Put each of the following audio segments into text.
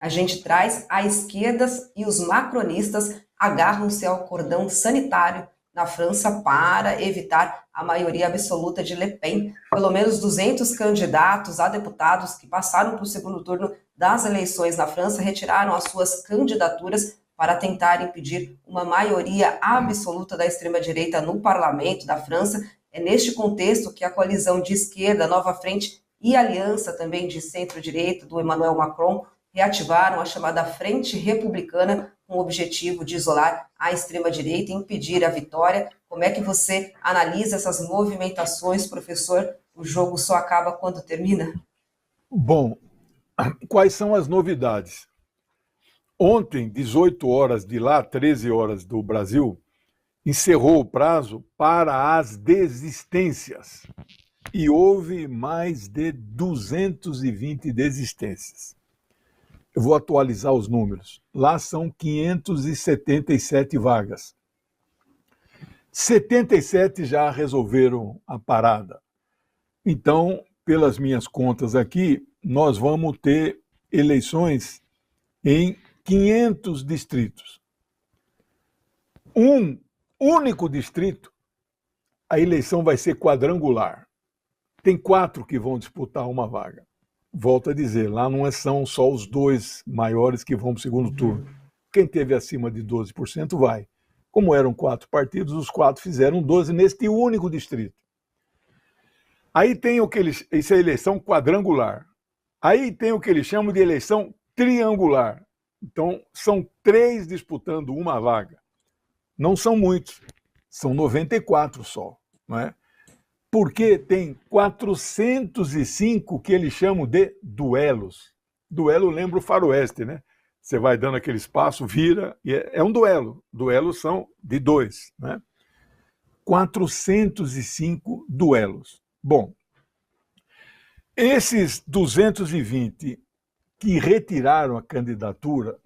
A gente traz a esquerda e os macronistas agarram-se ao cordão sanitário na França para evitar a maioria absoluta de Le Pen. Pelo menos 200 candidatos a deputados que passaram para o segundo turno das eleições na França retiraram as suas candidaturas para tentar impedir uma maioria absoluta da extrema-direita no parlamento da França. É neste contexto que a coalizão de esquerda, Nova Frente e aliança também de centro-direita do Emmanuel Macron reativaram a chamada Frente Republicana com o objetivo de isolar a extrema-direita e impedir a vitória. Como é que você analisa essas movimentações, professor? O jogo só acaba quando termina? Bom, quais são as novidades? Ontem, 18 horas de lá, 13 horas do Brasil, encerrou o prazo para as desistências. E houve mais de 220 desistências. Eu vou atualizar os números. Lá são 577 vagas. 77 já resolveram a parada. Então, pelas minhas contas aqui, nós vamos ter eleições em 500 distritos. Um único distrito, a eleição vai ser quadrangular. Tem 4 que vão disputar uma vaga. Volto a dizer, lá não são só os 2 maiores que vão para o segundo turno. Quem teve acima de 12% vai. Como eram 4 partidos, os 4 fizeram 12 neste único distrito. Aí tem o que isso é eleição quadrangular. Aí tem o que eles chamam de eleição triangular. Então, são 3 disputando uma vaga. Não são muitos, são 94 só, não é? Porque tem 405 que eles chamam de duelos. Duelo lembra o faroeste, né? Você vai dando aquele espaço, vira, e é um duelo. Duelos são de 2, né? 405 duelos. Bom, esses 220 que retiraram a candidatura,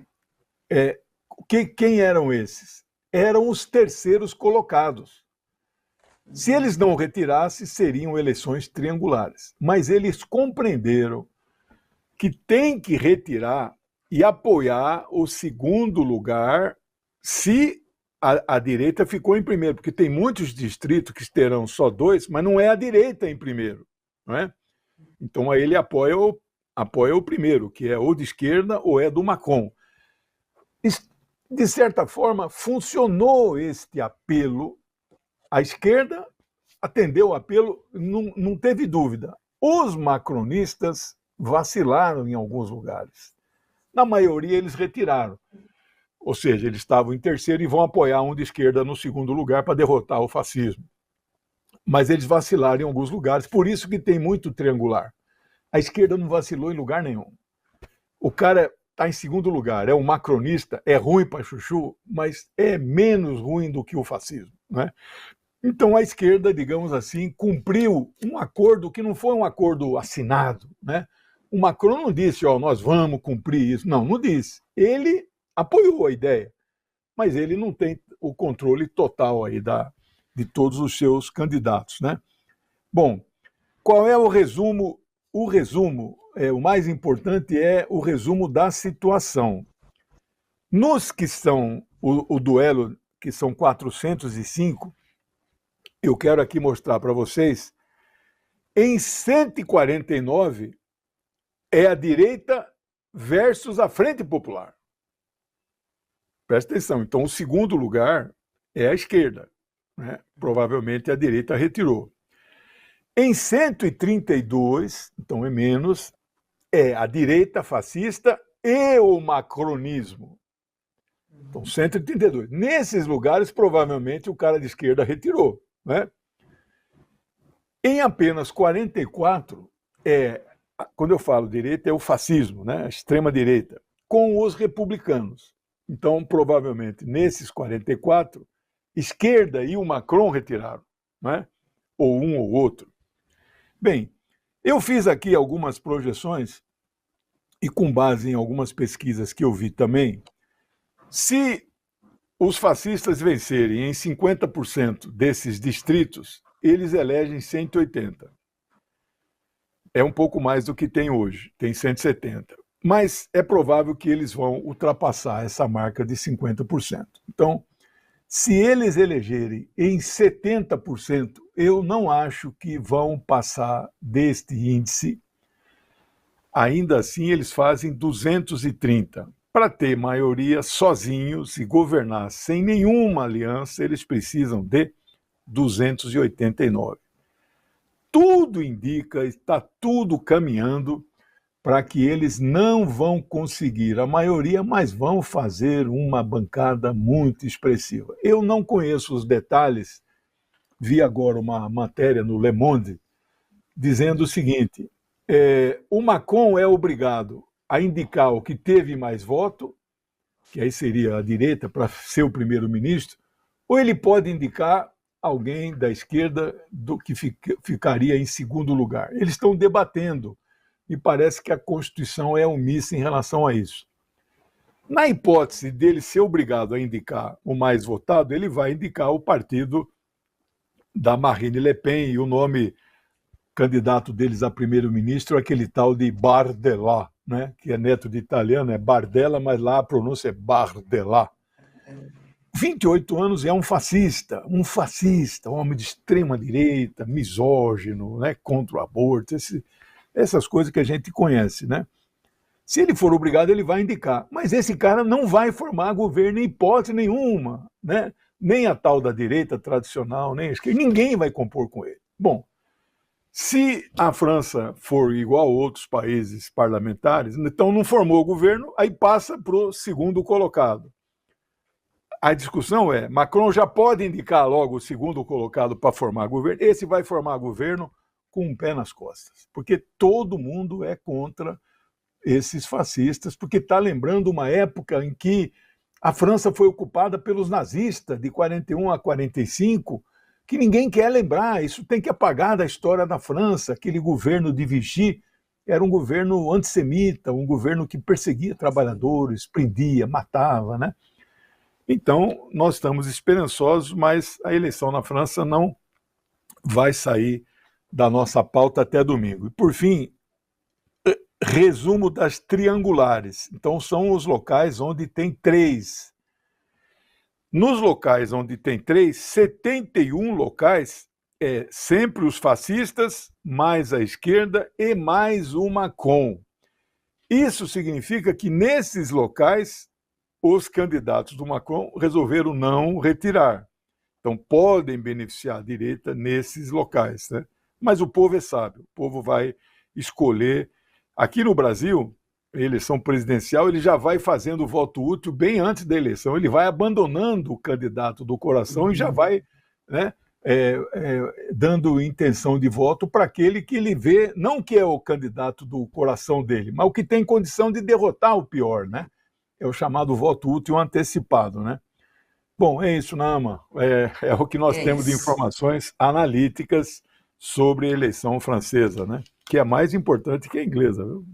quem eram esses? Eram os terceiros colocados. Se eles não retirassem, seriam eleições triangulares. Mas eles compreenderam que tem que retirar e apoiar o segundo lugar se a direita ficou em primeiro, porque tem muitos distritos que terão só 2, mas não é a direita em primeiro, não é? Então aí ele apoia o primeiro, que é ou de esquerda ou é do Macron. De certa forma, funcionou este apelo. A esquerda atendeu o apelo, não teve dúvida. Os macronistas vacilaram em alguns lugares. Na maioria, eles retiraram. Ou seja, eles estavam em terceiro e vão apoiar um de esquerda no segundo lugar para derrotar o fascismo. Mas eles vacilaram em alguns lugares, por isso que tem muito triangular. A esquerda não vacilou em lugar nenhum. O cara está em segundo lugar, é um macronista, é ruim para chuchu, mas é menos ruim do que o fascismo, né? Então a esquerda, digamos assim, cumpriu um acordo que não foi um acordo assinado, né? O Macron não disse, nós vamos cumprir isso. Não disse. Ele apoiou a ideia, mas ele não tem o controle total aí de todos os seus candidatos, né? Bom, qual é o resumo? O mais importante é o resumo da situação. Nos que são o duelo, que são 405, eu quero aqui mostrar para vocês, em 149 é a direita versus a Frente Popular. Presta atenção, então o segundo lugar é a esquerda, né? Provavelmente a direita retirou. Em 132, então é menos, é a direita fascista e o macronismo. Então, 132. Nesses lugares, provavelmente, o cara de esquerda retirou, né? Em apenas 44, quando eu falo direita, é o fascismo, né? A extrema-direita, com os republicanos. Então, provavelmente, nesses 44, esquerda e o Macron retiraram, né? Ou um ou outro. Bem, eu fiz aqui algumas projeções e com base em algumas pesquisas que eu vi também, se os fascistas vencerem em 50% desses distritos, eles elegem 180. É um pouco mais do que tem hoje, tem 170. mas é provável que eles vão ultrapassar essa marca de 50%. Então, se eles elegerem em 70%, eu não acho que vão passar deste índice. Ainda assim, eles fazem 230. Para ter maioria sozinhos e governar sem nenhuma aliança, eles precisam de 289. Tudo indica, está tudo caminhando para que eles não vão conseguir a maioria, mas vão fazer uma bancada muito expressiva. Eu não conheço os detalhes, vi agora uma matéria no Le Monde dizendo o seguinte: o Macron é obrigado a indicar o que teve mais voto, que aí seria a direita, para ser o primeiro-ministro, ou ele pode indicar alguém da esquerda que ficaria em segundo lugar. Eles estão debatendo. Me parece que a Constituição é omissa em relação a isso. Na hipótese dele ser obrigado a indicar o mais votado, ele vai indicar o partido da Marine Le Pen, e o nome candidato deles a primeiro-ministro é aquele tal de Bardella, né? Que é neto de italiano, é Bardella, mas lá a pronúncia é Bardella. 28 anos, é um fascista, um homem de extrema-direita, misógino, né? Contra o aborto, essas coisas que a gente conhece, né? Se ele for obrigado, ele vai indicar. Mas esse cara não vai formar governo em hipótese nenhuma, né? Nem a tal da direita tradicional, nem a esquerda. Ninguém vai compor com ele. Bom, se a França for igual a outros países parlamentares, então não formou governo, aí passa para o segundo colocado. A discussão é, Macron já pode indicar logo o segundo colocado para formar governo, esse vai formar governo com um pé nas costas, porque todo mundo é contra esses fascistas, porque está lembrando uma época em que a França foi ocupada pelos nazistas, de 41 a 45, que ninguém quer lembrar, isso tem que apagar da história da França. Aquele governo de Vichy era um governo antissemita, um governo que perseguia trabalhadores, prendia, matava, né? Então, nós estamos esperançosos, mas a eleição na França não vai sair da nossa pauta até domingo. E, por fim, resumo das triangulares. Então, são os locais onde tem 3. Nos locais onde tem 3, 71 locais, sempre os fascistas, mais a esquerda e mais o Macron. Isso significa que nesses locais, os candidatos do Macron resolveram não retirar. Então, podem beneficiar a direita nesses locais, né? Mas o povo é sábio, o povo vai escolher. Aqui no Brasil, a eleição presidencial, ele já vai fazendo o voto útil bem antes da eleição, ele vai abandonando o candidato do coração e já vai, né, dando intenção de voto para aquele que ele vê, não que é o candidato do coração dele, mas o que tem condição de derrotar o pior, né? É o chamado voto útil antecipado, né? Bom, é isso, Nama. É o que nós temos de informações analíticas sobre a eleição francesa, né? Que é mais importante que a inglesa, viu?